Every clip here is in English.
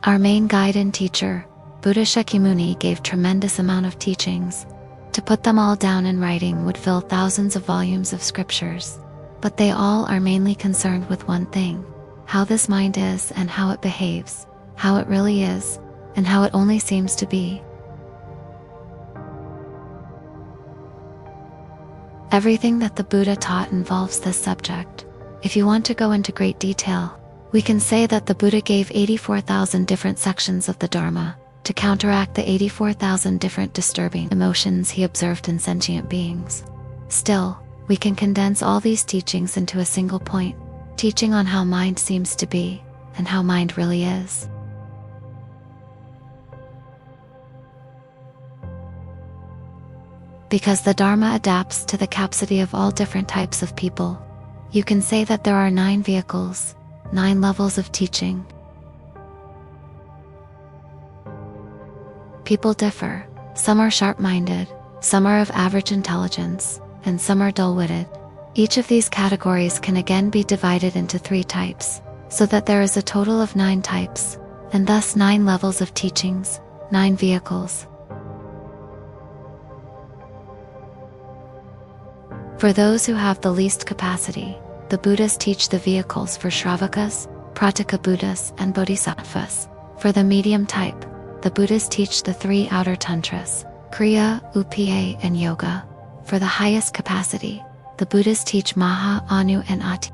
Our main guide and teacher, Buddha Shakyamuni, gave tremendous amount of teachings. To put them all down in writing would fill thousands of volumes of scriptures. But they all are mainly concerned with one thing: how this mind is and how it behaves, how it really is, and how it only seems to be. Everything that the Buddha taught involves this subject. If you want to go into great detail, we can say that the Buddha gave 84,000 different sections of the Dharma to counteract the 84,000 different disturbing emotions he observed in sentient beings. Still, we can condense all these teachings into a single point, teaching on how mind seems to be and how mind really is. Because the Dharma adapts to the capacity of all different types of people, you can say that there are 9 vehicles, 9 levels of teaching. People differ. Some are sharp-minded, some are of average intelligence, and some are dull-witted. Each of these categories can again be divided into 3 types, so that there is a total of 9 types, and thus 9 levels of teachings, 9 vehicles. For those who have the least capacity, the Buddhas teach the vehicles for Shravakas, Prataka Buddhas, and Bodhisattvas. For the medium type, the Buddhas teach the 3 outer tantras, Kriya, Upa, and Yoga. For the highest capacity, the Buddhas teach Maha, Anu, and Ati.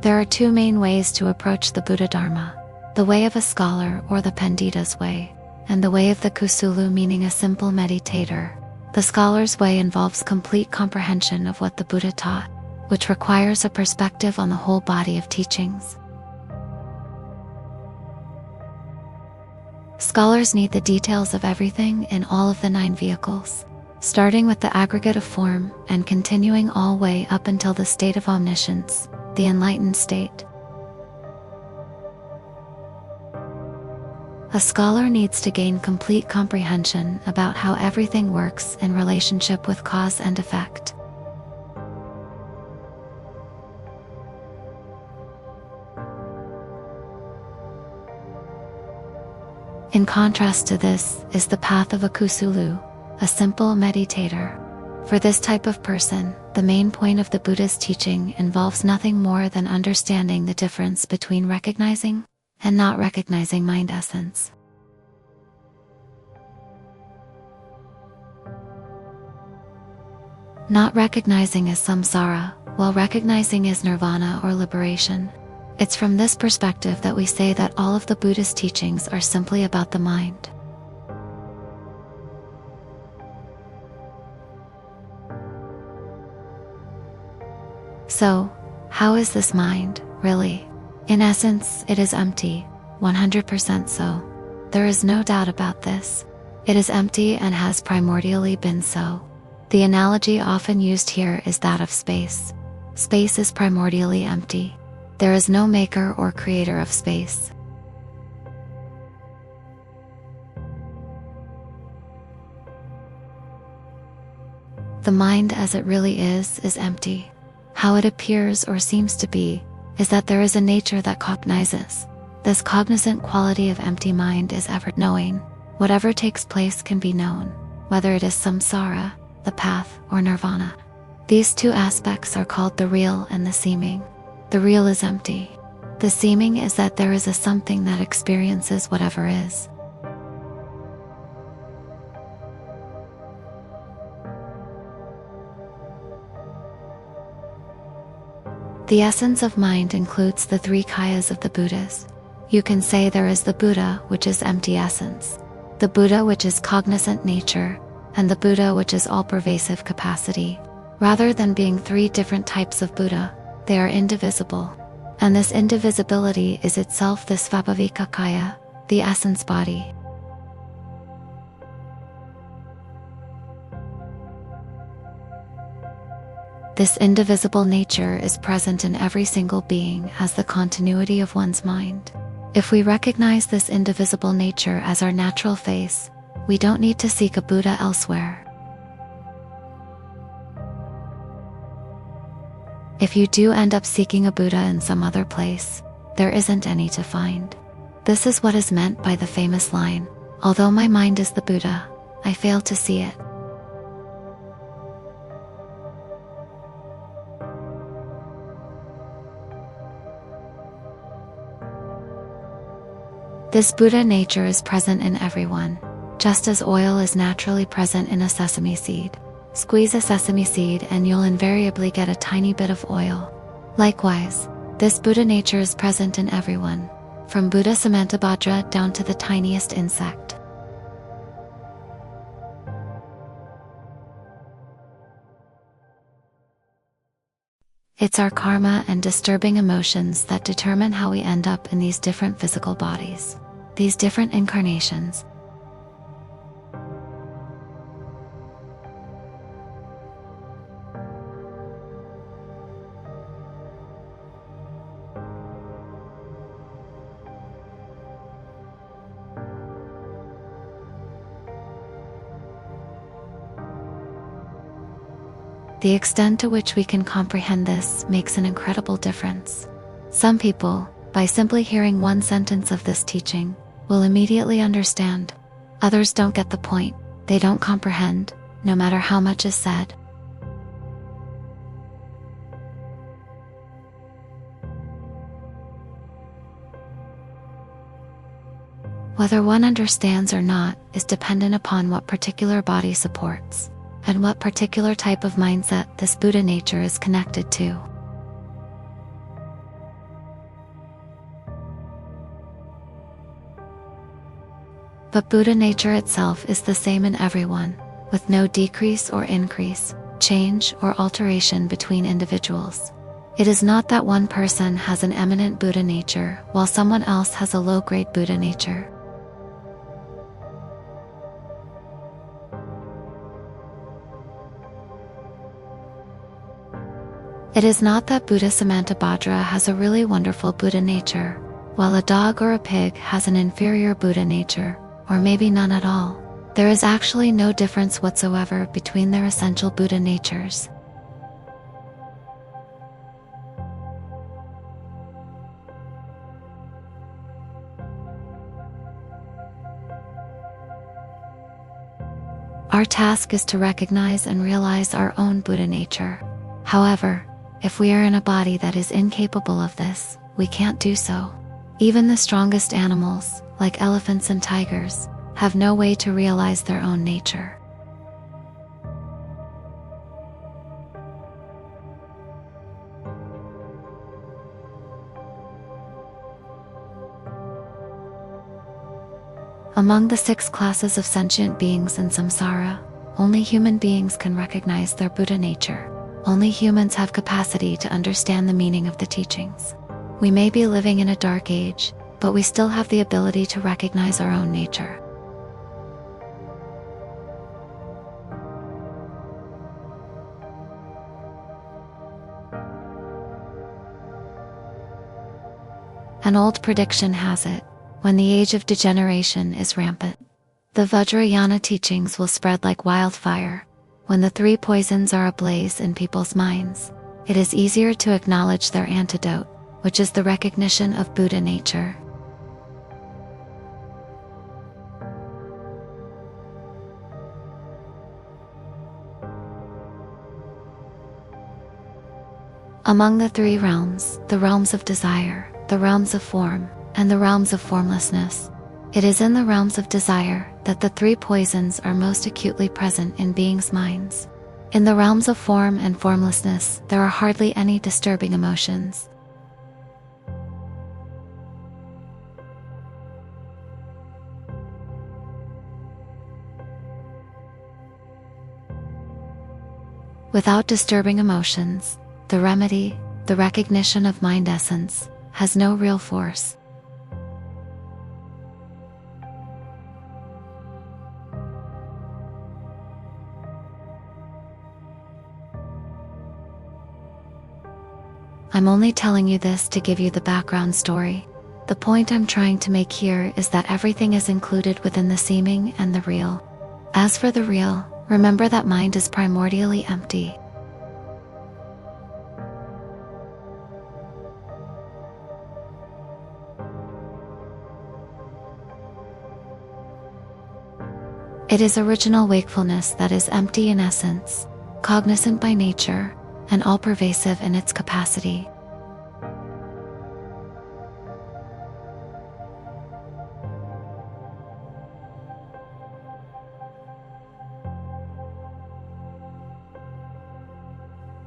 There are 2 main ways to approach the Buddha Dharma: the way of a scholar, or the Pandita's way, and the way of the Kusulu, meaning a simple meditator. The scholar's way involves complete comprehension of what the Buddha taught, which requires a perspective on the whole body of teachings. Scholars need the details of everything in all of the 9 vehicles, starting with the aggregate of form and continuing all way up until the state of omniscience, the enlightened state. A scholar needs to gain complete comprehension about how everything works in relationship with cause and effect. In contrast to this is the path of a Kusulu, a simple meditator. For this type of person, the main point of the Buddha's teaching involves nothing more than understanding the difference between recognizing and not recognizing mind essence. Not recognizing is samsara, while recognizing is nirvana or liberation. It's from this perspective that we say that all of the Buddhist teachings are simply about the mind. So, how is this mind, really? In essence, it is empty, 100% so. There is no doubt about this. It is empty and has primordially been so. The analogy often used here is that of space. Space is primordially empty. There is no maker or creator of space. The mind as it really is empty. How it appears or seems to be is that there is a nature that cognizes. This cognizant quality of empty mind is ever knowing. Whatever takes place can be known, whether it is samsara, the path, or nirvana. These 2 aspects are called the real and the seeming. The real is empty. The seeming is that there is a something that experiences whatever is. The essence of mind includes the 3 kayas of the Buddhas. You can say there is the Buddha, which is empty essence, the Buddha, which is cognizant nature, and the Buddha, which is all-pervasive capacity. Rather than being 3 different types of Buddha, they are indivisible. And this indivisibility is itself the Svabhavika Kaya, the essence body. This indivisible nature is present in every single being as the continuity of one's mind. If we recognize this indivisible nature as our natural face, we don't need to seek a Buddha elsewhere. If you do end up seeking a Buddha in some other place, there isn't any to find. This is what is meant by the famous line, "Although my mind is the Buddha, I fail to see it." This Buddha nature is present in everyone, just as oil is naturally present in a sesame seed. Squeeze a sesame seed and you'll invariably get a tiny bit of oil. Likewise, this Buddha nature is present in everyone, from Buddha Samantabhadra down to the tiniest insect. It's our karma and disturbing emotions that determine how we end up in these different physical bodies, these different incarnations. The extent to which we can comprehend this makes an incredible difference. Some people, by simply hearing one sentence of this teaching, will immediately understand. Others don't get the point, they don't comprehend, no matter how much is said. Whether one understands or not is dependent upon what particular body supports, and what particular type of mindset this Buddha nature is connected to. But Buddha nature itself is the same in everyone, with no decrease or increase, change or alteration between individuals. It is not that one person has an eminent Buddha nature while someone else has a low-grade Buddha nature. It is not that Buddha Samantabhadra has a really wonderful Buddha nature, while a dog or a pig has an inferior Buddha nature, or maybe none at all. There is actually no difference whatsoever between their essential Buddha natures. Our task is to recognize and realize our own Buddha nature. However, if we are in a body that is incapable of this, we can't do so. Even the strongest animals, like elephants and tigers, have no way to realize their own nature. Among the 6 classes of sentient beings in samsara, only human beings can recognize their Buddha nature. Only humans have capacity to understand the meaning of the teachings. We may be living in a dark age, but we still have the ability to recognize our own nature. An old prediction has it, when the age of degeneration is rampant, the Vajrayana teachings will spread like wildfire. When the 3 poisons are ablaze in people's minds, it is easier to acknowledge their antidote, which is the recognition of Buddha nature. Among the 3 realms, the realms of desire, the realms of form, and the realms of formlessness, it is in the realms of desire that the 3 poisons are most acutely present in beings' minds. In the realms of form and formlessness, there are hardly any disturbing emotions. Without disturbing emotions, the remedy, the recognition of mind essence, has no real force. I'm only telling you this to give you the background story. The point I'm trying to make here is that everything is included within the seeming and the real. As for the real, remember that mind is primordially empty. It is original wakefulness that is empty in essence, cognizant by nature, and all-pervasive in its capacity.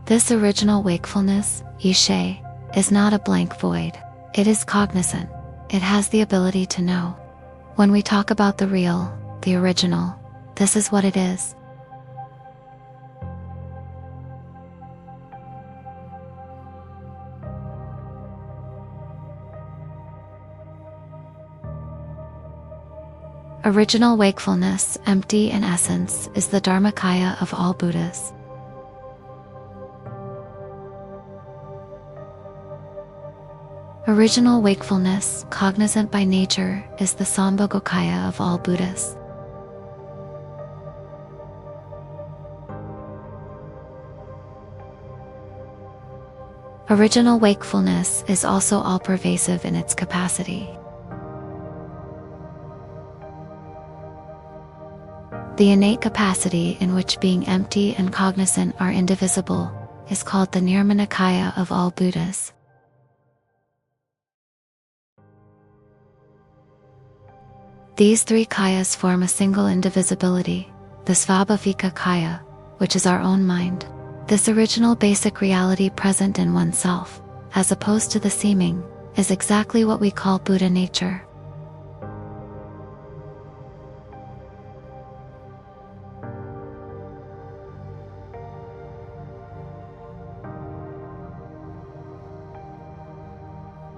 This original wakefulness, Ishe, is not a blank void. It is cognizant. It has the ability to know. When we talk about the real, the original, this is what it is. Original wakefulness, empty in essence, is the Dharmakaya of all Buddhas. Original wakefulness, cognizant by nature, is the Sambhogakaya of all Buddhas. Original wakefulness is also all-pervasive in its capacity. The innate capacity in which being empty and cognizant are indivisible is called the Nirmanakaya of all Buddhas. These three kayas form a single indivisibility, the Svabhavika kaya, which is our own mind. This original basic reality present in oneself, as opposed to the seeming, is exactly what we call Buddha nature.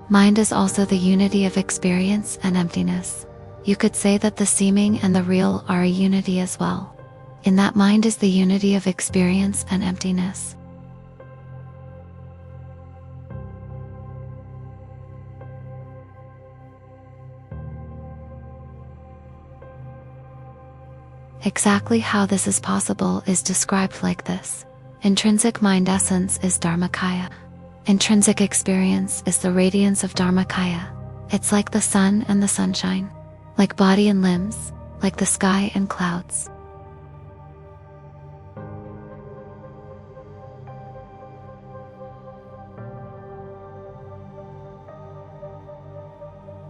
Mind is also the unity of experience and emptiness. You could say that the seeming and the real are a unity as well, in that mind is the unity of experience and emptiness. Exactly how this is possible is described like this. Intrinsic mind essence is Dharmakaya. Intrinsic experience is the radiance of Dharmakaya. It's like the sun and the sunshine, like body and limbs, like the sky and clouds.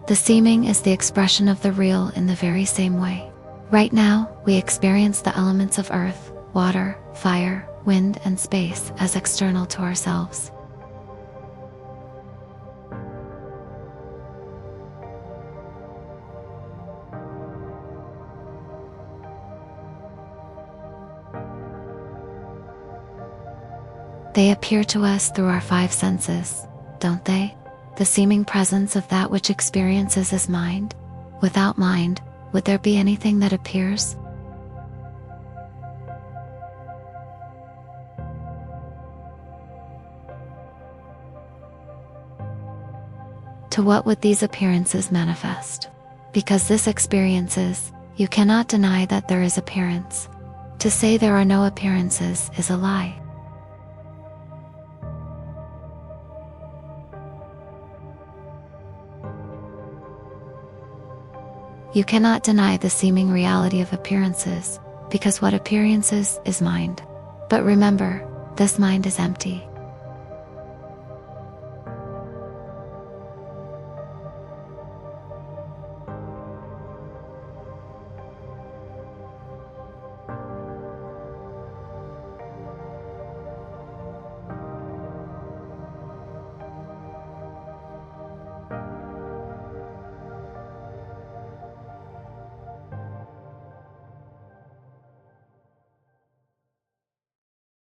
The seeming is the expression of the real in the very same way. Right now, we experience the elements of earth, water, fire, wind, and space as external to ourselves. They appear to us through our five senses, don't they? The seeming presence of that which experiences as mind. Without mind, would there be anything that appears? To what would these appearances manifest? Because this experiences, you cannot deny that there is appearance. To say there are no appearances is a lie. You cannot deny the seeming reality of appearances, because what appearances is mind. But remember, this mind is empty.